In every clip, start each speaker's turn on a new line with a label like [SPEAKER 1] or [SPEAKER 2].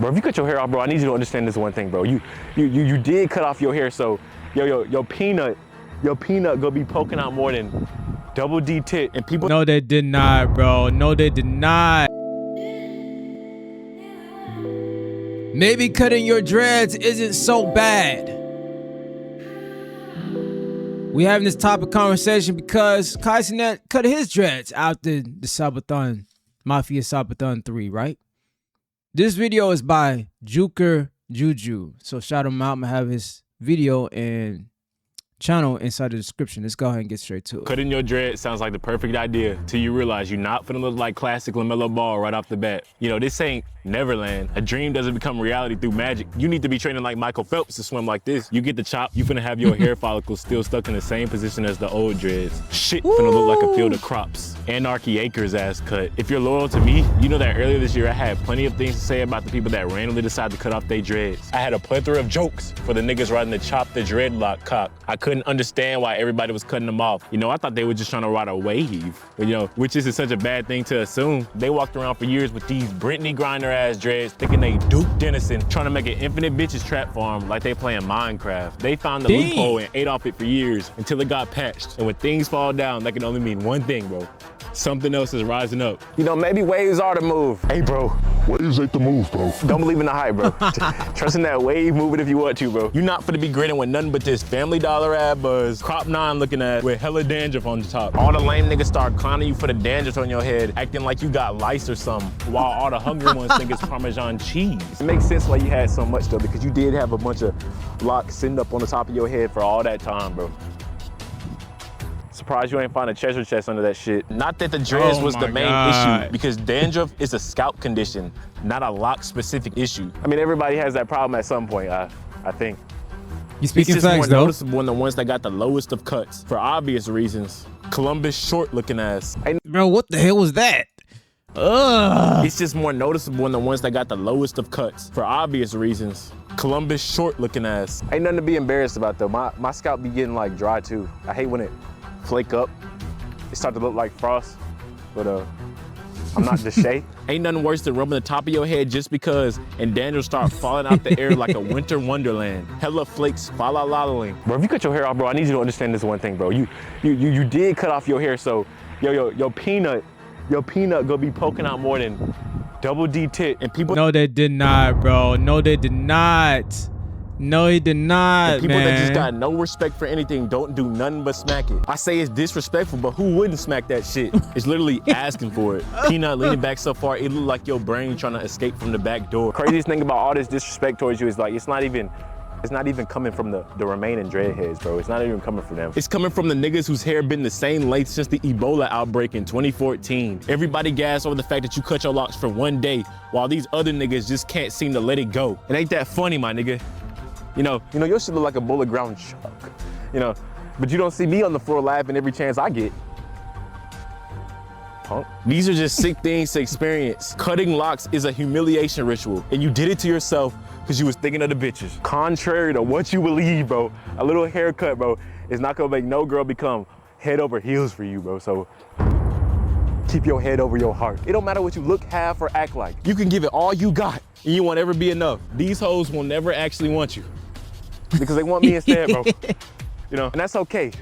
[SPEAKER 1] Bro, if you cut your hair off, bro, I need you to understand this one thing, bro. You did cut off your hair, so your peanut gonna be poking out more than double D tit, and people—
[SPEAKER 2] No, they did not, bro. No, they did not. Maybe cutting your dreads isn't so bad. We having this topic conversation because Kaisenet cut his dreads after the Sabathon, Mafia Sabathon 3, right? This video is by Jukerjuju. So shout him out. I'm gonna have his video and channel inside the description. Let's go ahead and get straight to it.
[SPEAKER 1] Cutting your dread sounds like the perfect idea till you realize you're not finna look like classic LaMelo Ball right off the bat. You know, this ain't Neverland. A dream doesn't become reality through magic. You need to be training like Michael Phelps to swim like this. You get the chop, you finna have your hair follicles still stuck in the same position as the old dreads. Shit finna look like a field of crops. Anarchy Acres ass cut. If you're loyal to me, you know that earlier this year I had plenty of things to say about the people that randomly decide to cut off their dreads. I had a plethora of jokes for the niggas riding the chop the dreadlock cock. I couldn't understand why everybody was cutting them off. You know, I thought they were just trying to ride a wave. But, you know, which isn't such a bad thing to assume. They walked around for years with these Brittany Griner ass dreads, thinking they Duke Dennison, trying to make an infinite bitches trap farm like they playing Minecraft. They found the loophole and ate off it for years until it got patched. And when things fall down, that can only mean one thing, bro. Something else is rising up. You know, maybe waves are the move. Hey, bro.
[SPEAKER 3] Waves ain't the move, bro.
[SPEAKER 1] Don't believe in the hype, bro. Trust in that wave, move it if you want to, bro. You're not finna be grinning with nothing but this Family Dollar ad buzz, crop 9 looking at with hella dandruff on the top. All the lame niggas start clowning you for the dandruff on your head, acting like you got lice or something, while all the hungry ones think it's Parmesan cheese. It makes sense why you had so much, though, because you did have a bunch of locks sitting up on the top of your head for all that time, bro. Surprised you ain't find a treasure chest under that shit. Not that the dreads was the main issue, because dandruff is a scalp condition, not a lock-specific issue. I mean, everybody has that problem at some point, I think.
[SPEAKER 2] You speaking
[SPEAKER 1] it's just
[SPEAKER 2] facts,
[SPEAKER 1] more
[SPEAKER 2] though.
[SPEAKER 1] noticeable than the ones that got the lowest of cuts, for obvious reasons. Columbus short-looking ass.
[SPEAKER 2] Bro, what the hell was that? Ugh.
[SPEAKER 1] It's just more noticeable than the ones that got the lowest of cuts, for obvious reasons. Columbus short-looking ass. Ain't nothing to be embarrassed about, though. My scalp be getting, like, dry, too. I hate when it flake up. It start to look like frost, but I'm not Deshae. Ain't nothing worse than rubbing the top of your head just because, and dandruff start falling out the air like a winter wonderland. Hella flakes, fa-la-la-ling. Bro, if you cut your hair off, bro, I need you to understand this one thing, bro. You did cut off your hair, so your peanut gonna be poking out more than double D tit, and people—
[SPEAKER 2] No, they did not, bro. No, they did not. No, he did not,
[SPEAKER 1] people
[SPEAKER 2] man.
[SPEAKER 1] that just got no respect for anything don't do nothing but smack it. I say it's disrespectful, but who wouldn't smack that shit? It's literally asking for it. Peanut leaning back so far, it look like your brain trying to escape from the back door. Craziest thing about all this disrespect towards you is like, it's not even coming from the remaining dreadheads, bro. It's not even coming from them. It's coming from the niggas whose hair been the same length since the Ebola outbreak in 2014. Everybody gassed over the fact that you cut your locks for one day, while these other niggas just can't seem to let it go. It ain't that funny, my nigga. You know, your shit look like a bullet ground shark, you know, but you don't see me on the floor laughing every chance I get. Punk. These are just sick things to experience. Cutting locks is a humiliation ritual, and you did it to yourself because you was thinking of the bitches. Contrary to what you believe, bro, a little haircut, bro, is not gonna make no girl become head over heels for you, bro, so keep your head over your heart. It don't matter what you look, have, or act like. You can give it all you got, and you won't ever be enough. These hoes will never actually want you, because they want me instead, bro. You know, and that's okay,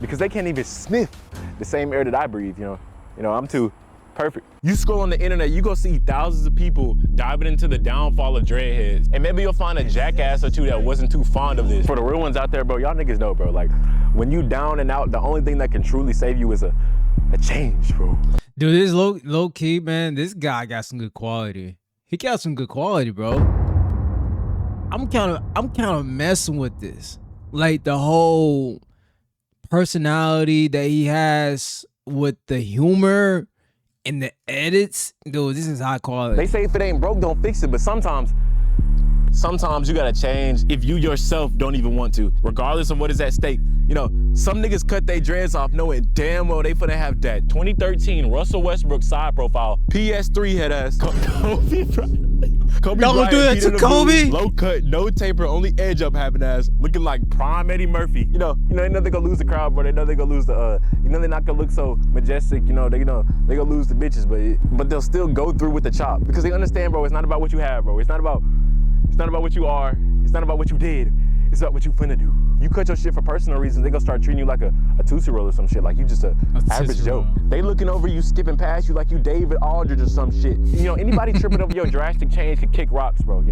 [SPEAKER 1] because they can't even sniff the same air that I breathe, you know, I'm too perfect. You scroll on the internet, you go see thousands of people diving into the downfall of dreadheads, and maybe you'll find a jackass or two that wasn't too fond of this. For the real ones out there, bro, y'all niggas know, bro, like, when you down and out, the only thing that can truly save you is a change, bro.
[SPEAKER 2] Dude, this low key, man, this guy got some good quality. He got some good quality, bro. I'm kind of messing with this. Like the whole personality that he has with the humor and the edits. Dude, this is high quality.
[SPEAKER 1] They say if it ain't broke, don't fix it, but sometimes you gotta change if you yourself don't even want to, regardless of what is at stake. You know, some niggas cut their dreads off knowing damn well they finna have that 2013 Russell Westbrook side profile, PS3 head ass, Kobe Bryant. Kobe
[SPEAKER 2] Don't
[SPEAKER 1] Bryant
[SPEAKER 2] do that
[SPEAKER 1] beat
[SPEAKER 2] to
[SPEAKER 1] in the
[SPEAKER 2] Kobe.
[SPEAKER 1] booth, low cut, no taper, only edge up having ass, looking like prime Eddie Murphy. You know, they know they gonna lose the crowd, bro. They know they gonna lose the, they're not gonna look so majestic. They gonna lose the bitches, but they'll still go through with the chop because they understand, bro. It's not about what you have, bro. It's not about what you are. It's not about what you did. It's about what you finna do. You cut your shit for personal reasons, they gonna start treating you like a Tootsie Roll or some shit, like you just a average Joe. They looking over you, skipping past you like you David Aldridge or some shit. Anybody tripping over your drastic change could kick rocks, bro.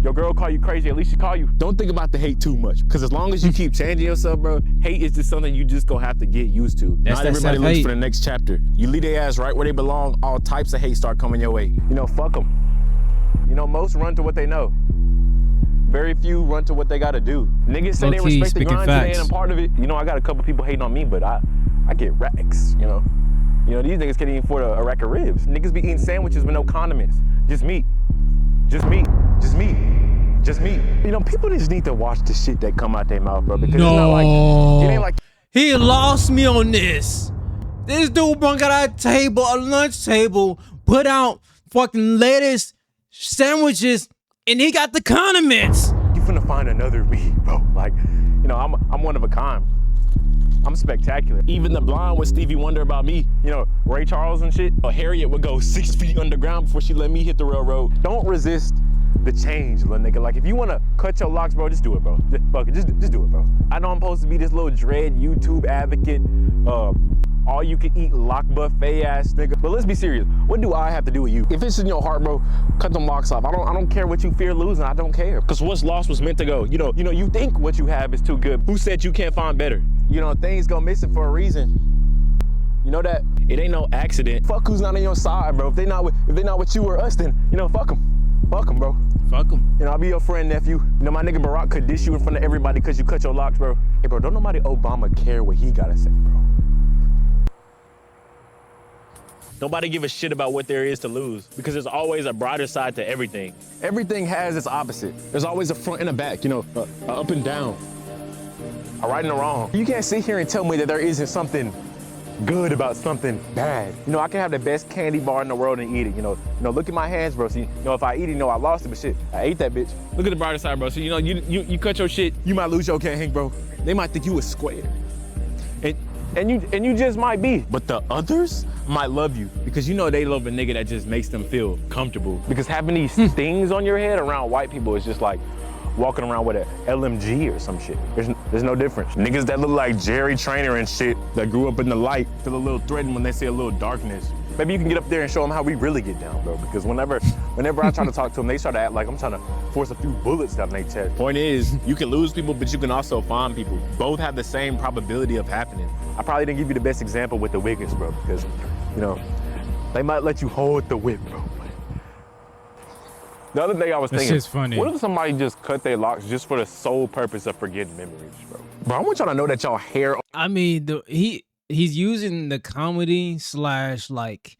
[SPEAKER 1] Your girl call you crazy, at least she call you. Don't think about the hate too much, because as long as you keep changing yourself, bro, hate is just something you just gonna have to get used to.
[SPEAKER 2] That's
[SPEAKER 1] Not
[SPEAKER 2] that
[SPEAKER 1] everybody looks
[SPEAKER 2] self-hate.
[SPEAKER 1] for the next chapter. You leave their ass right where they belong, all types of hate start coming your way. Fuck them. Most run to what they know. Very few run to what they gotta do. Niggas say they
[SPEAKER 2] Low-key,
[SPEAKER 1] respect the
[SPEAKER 2] speaking
[SPEAKER 1] grind till they
[SPEAKER 2] facts.
[SPEAKER 1] ain't a part of it. I got a couple people hating on me, but I get racks, These niggas can't even afford a rack of ribs. Niggas be eating sandwiches with no condiments. Just meat. Just meat. Just meat. Just meat. People just need to watch the shit that come out their mouth, bro. Because it's not like, it ain't like.
[SPEAKER 2] He lost me on this. This dude brought out a lunch table, put out fucking lettuce, sandwiches, and he got the condiments.
[SPEAKER 1] You finna find another me, bro. Like, I'm one of a kind. I'm spectacular. Even the blonde with Stevie Wonder about me, Ray Charles and shit. Harriet would go 6 feet underground before she let me hit the railroad. Don't resist the change, little nigga. Like, if you wanna cut your locks, bro, just do it, bro. Fuck it, just do it, bro. I know I'm supposed to be this little dread YouTube advocate, all you can eat lock buffet ass nigga. But let's be serious. What do I have to do with you? If it's in your heart, bro, cut them locks off. I don't care what you fear losing. I don't care. Cause what's lost was meant to go. You think what you have is too good. Who said you can't find better? Things go missing for a reason. You know that? It ain't no accident. Fuck who's not on your side, bro. If they not with you or us, then fuck them. Fuck them, bro.
[SPEAKER 2] Fuck him.
[SPEAKER 1] I'll be your friend, nephew. My nigga Barack could dish you in front of everybody because you cut your locks, bro. Hey, bro, don't nobody Obama care what he gotta say, bro. Nobody give a shit about what there is to lose because there's always a brighter side to everything. Everything has its opposite. There's always a front and a back, a up and down, a right and a wrong. You can't sit here and tell me that there isn't something good about something bad. I can have the best candy bar in the world and eat it. Look at my hands, bro. See, if I eat it, I lost it, but shit, I ate that bitch. Look at the brighter side, bro. So, you cut your shit, you might lose your can't hang, bro. They might think you a square. And you just might be. But the others might love you because they love a nigga that just makes them feel comfortable. Because having these things on your head around white people is just like walking around with an LMG or some shit. There's no difference. Niggas that look like Jerry Trainer and shit that grew up in the light feel a little threatened when they see a little darkness. Maybe you can get up there and show them how we really get down, bro. Because whenever I try to talk to them, they start to act like I'm trying to force a few bullets down their chest. Point is, you can lose people, but you can also find people. Both have the same probability of happening. I probably didn't give you the best example with the Wiggins, bro, because, they might let you hold the whip, bro. The other thing I was thinking,
[SPEAKER 2] shit's funny.
[SPEAKER 1] What if somebody just cut their locks just for the sole purpose of forgetting memories, bro? Bro, I want y'all to know that y'all hair.
[SPEAKER 2] I mean, he's using the comedy / like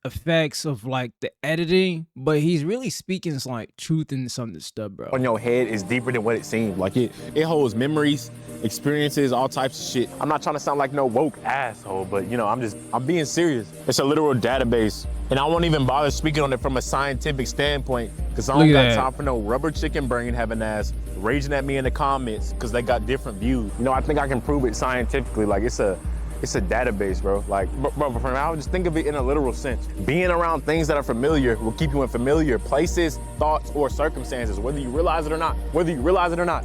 [SPEAKER 2] effects of like the editing, but he's really speaking like truth in some of this stuff, bro.
[SPEAKER 1] On your head is deeper than what it seems. Like it holds memories, experiences, all types of shit. I'm not trying to sound like no woke asshole, but I'm being serious. It's a literal database. And I won't even bother speaking on it from a scientific standpoint because I don't got time for no rubber chicken brain having ass raging at me in the comments because they got different views. I think I can prove it scientifically. Like it's a database, bro. Like, bro, I would just think of it in a literal sense. Being around things that are familiar will keep you in familiar places, thoughts, or circumstances, whether you realize it or not.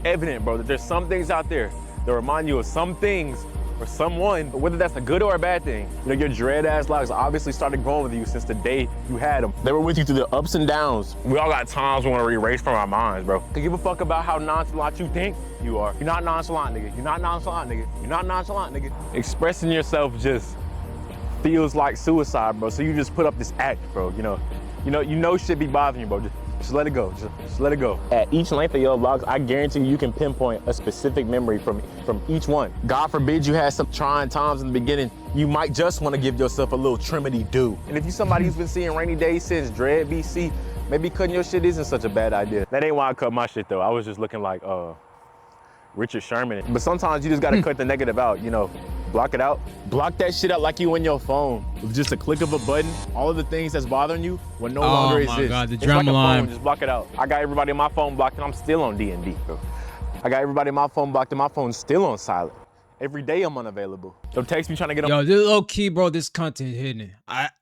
[SPEAKER 1] Evident, bro, that there's some things out there that remind you of some things or someone, whether that's a good or a bad thing. Your dread ass locks obviously started growing with you since the day you had them. They were with you through the ups and downs. We all got times we want to erase from our minds, bro. Can give a fuck about how nonchalant you think you are. You're not nonchalant, nigga. You're not nonchalant, nigga. You're not nonchalant, nigga. Expressing yourself just feels like suicide, bro. So you just put up this act, bro. Shit be bothering you, bro. Just let it go. Just let it go. At each length of your vlogs, I guarantee you can pinpoint a specific memory from each one. God forbid you had some trying times in the beginning. You might just want to give yourself a little trimity doo. And if you're somebody who's been seeing rainy days since Dread BC, maybe cutting your shit isn't such a bad idea. That ain't why I cut my shit though. I was just looking like Richard Sherman. But sometimes you just gotta cut the negative out, block it out. Block that shit out like you in your phone. With just a click of a button, all of the things that's bothering you will no longer exist.
[SPEAKER 2] Oh my God, the
[SPEAKER 1] it's
[SPEAKER 2] drama
[SPEAKER 1] like a
[SPEAKER 2] line.
[SPEAKER 1] phone, just block it out. I got everybody on my phone blocked and I'm still on D&D, bro. I got everybody on my phone blocked and my phone's still on silent. Every day I'm unavailable. Don't text me trying to get on.
[SPEAKER 2] Yo, this low key, bro, this content hitting.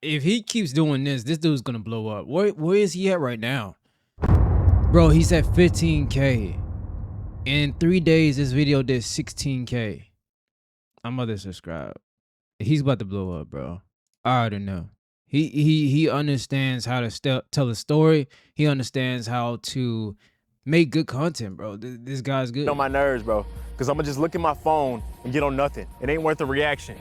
[SPEAKER 2] If he keeps doing this dude's gonna blow up. Where is he at right now? Bro, he's at 15K. In 3 days, this video did 16K. I'm about to subscribe. He's about to blow up, bro. I already know. He understands how to tell a story. He understands how to make good content, bro. This guy's good.
[SPEAKER 1] On my nerves, bro. Cause I'm gonna just look at my phone and get on nothing. It ain't worth a reaction.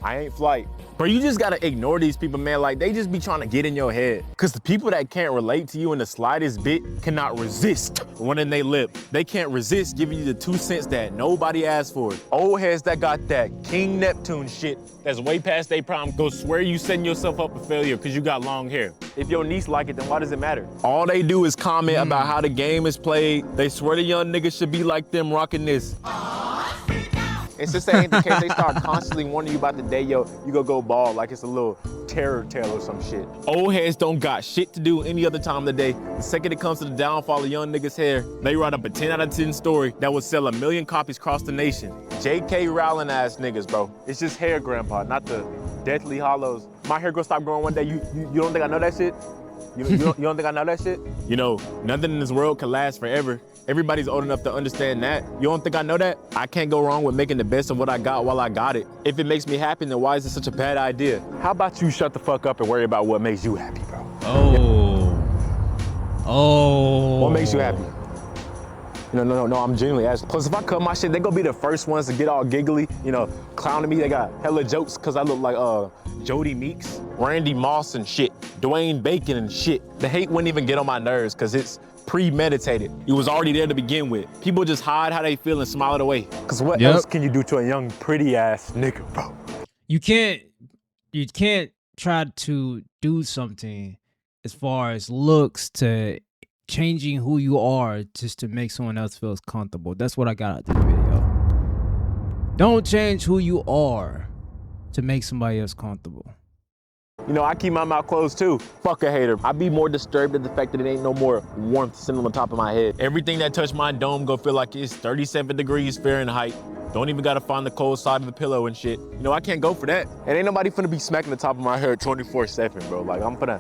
[SPEAKER 1] I ain't flight. Bro, you just gotta ignore these people, man. Like, they just be trying to get in your head. Cause the people that can't relate to you in the slightest bit cannot resist running they lip. They can't resist giving you the 2 cents that nobody asked for. Old heads that got that King Neptune shit that's way past their prime go swear you setting yourself up for failure cause you got long hair. If your niece like it, then why does it matter? All they do is comment about how the game is played. They swear the young niggas should be like them rocking this. And since that ain't the case, they start constantly warning you about the day, you go bald like it's a little terror tale or some shit. Old heads don't got shit to do any other time of the day. The second it comes to the downfall of young niggas' hair, they write up a 10 out of 10 story that would sell 1 million copies across the nation. J.K. Rowling ass niggas, bro. It's just hair, grandpa, not the Deathly Hollows. My hair gonna stop growing one day. You don't think I know that shit? You don't think I know that shit? You know, nothing in this world can last forever. Everybody's old enough to understand that. You don't think I know that? I can't go wrong with making the best of what I got while I got it. If it makes me happy, then why is it such a bad idea? How about you shut the fuck up and worry about what makes you happy, bro?
[SPEAKER 2] Oh.
[SPEAKER 1] What makes you happy? No, I'm genuinely asking. Plus, if I cut my shit, they gonna be the first ones to get all giggly, clowning me. They got hella jokes because I look like Jody Meeks, Randy Moss and shit, Dwayne Bacon and shit. The hate wouldn't even get on my nerves because it's premeditated. It was already there to begin with. People just hide how they feel and smile it away. Because what else can you do to a young, pretty ass nigga, bro?
[SPEAKER 2] You can't try to do something as far as looks to changing who you are just to make someone else feel comfortable. That's what I got out of this video. Don't change who you are to make somebody else comfortable.
[SPEAKER 1] I keep my mouth closed too. Fuck a hater. I'd be more disturbed at the fact that it ain't no more warmth sitting on the top of my head. Everything that touch my dome go feel like it's 37 degrees Fahrenheit. Don't even gotta find the cold side of the pillow and shit. I can't go for that. And ain't nobody finna be smacking the top of my head 24/7, bro. Like, I'm gonna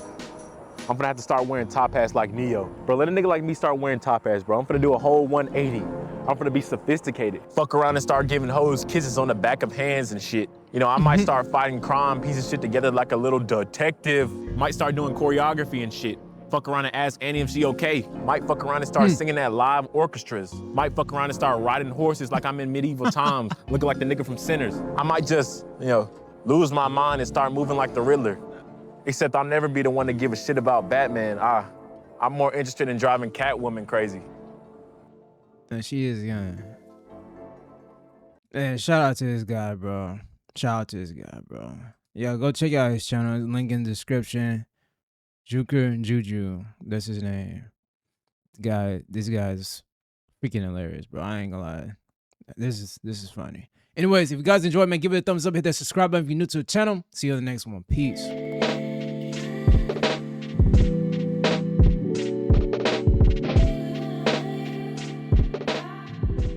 [SPEAKER 1] have to start wearing top hats like Neo. Bro, let a nigga like me start wearing top hats, bro. I'm gonna do a whole 180. I'm gonna be sophisticated. Fuck around and start giving hoes kisses on the back of hands and shit. I might start fighting crime pieces of shit together like a little detective. Might start doing choreography and shit. Fuck around and ask Annie if she okay. Might fuck around and start singing at live orchestras. Might fuck around and start riding horses like I'm in medieval times, looking like the nigga from Sinners. I might just, lose my mind and start moving like the Riddler. Except I'll never be the one to give a shit about Batman. I'm more interested in driving Catwoman crazy.
[SPEAKER 2] And she is young. Man, shout out to this guy, bro. Shout out to this guy, bro. Yeah, go check out his channel. Link in the description. Jukerjuju. That's his name. This guy's freaking hilarious, bro. I ain't gonna lie. This is funny. Anyways, if you guys enjoyed, man, give it a thumbs up, hit that subscribe button if you're new to the channel. See you on the next one. Peace.